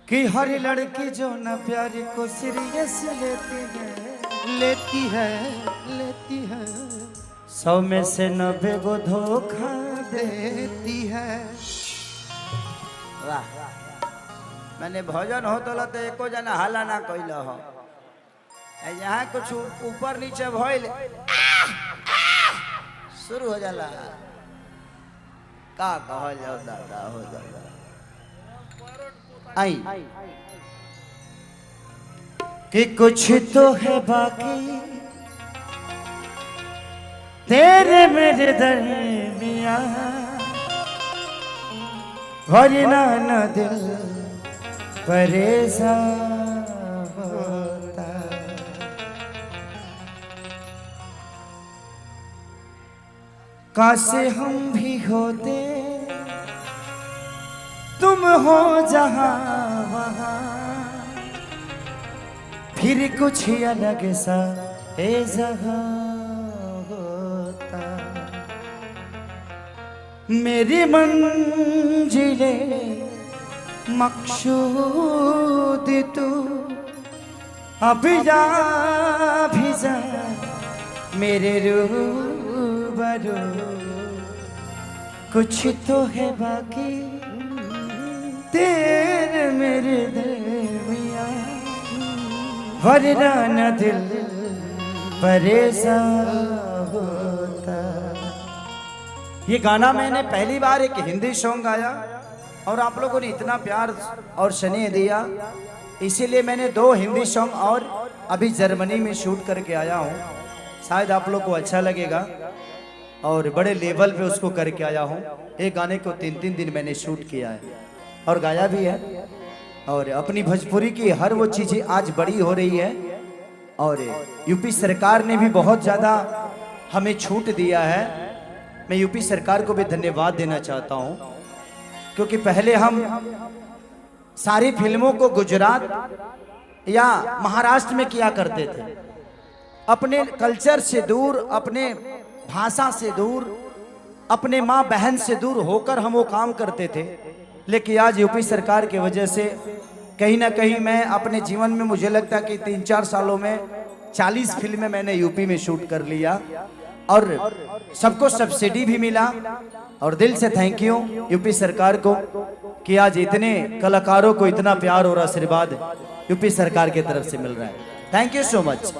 कि हर लड़की जो न प्यार को सीरियस लेती है 100 में से 90 को धोखा देती है। वाह, मैंने भोजन हो तो लते एको जना हाला ना कइल हो, यहाँ कुछ ऊपर नीचे भइल शुरू हो जाला का कहल जाओ दादा हो दादा। आई कि कुछ तो है बाकी तेरे मेरे दरमियां, वरना न दिल परेशान होता। काश हम भी होते तुम हो जहां वहां, फिर कुछ अलग सा ए जहां होता। मेरी मंजिले मकसूद तू अभी जा भी जा मेरे रूबरू, कुछ तो है बाकी तेरे मेरे दरमियां, वरना न दिल परेशान होता। ये गाना मैंने पहली बार एक हिंदी सॉन्ग गाया और आप लोगों ने इतना प्यार और स्नेह दिया, इसीलिए मैंने 2 हिंदी सॉन्ग और अभी जर्मनी में शूट करके आया हूँ। शायद आप लोग को अच्छा लगेगा और बड़े लेवल पे उसको करके आया हूँ। एक गाने को 3-3 दिन मैंने शूट किया है और गाया भी है। और अपनी भोजपुरी की हर वो चीज़ें आज बड़ी हो रही है और यूपी सरकार ने भी बहुत ज़्यादा हमें छूट दिया है। मैं यूपी सरकार को भी धन्यवाद देना चाहता हूँ, क्योंकि पहले हम सारी फिल्मों को गुजरात या महाराष्ट्र में किया करते थे, अपने कल्चर से दूर, अपने भाषा से दूर, अपने माँ बहन से दूर होकर हम वो काम करते थे। लेकिन आज यूपी सरकार की वजह से कहीं ना कहीं मैं अपने जीवन में, मुझे लगता कि 3-4 सालों में 40 फिल्में मैंने यूपी में शूट कर लिया और सबको सब्सिडी भी मिला। और दिल से थैंक यू यूपी सरकार को कि आज इतने कलाकारों को इतना प्यार और आशीर्वाद यूपी सरकार की तरफ से मिल रहा है। Thank you so much.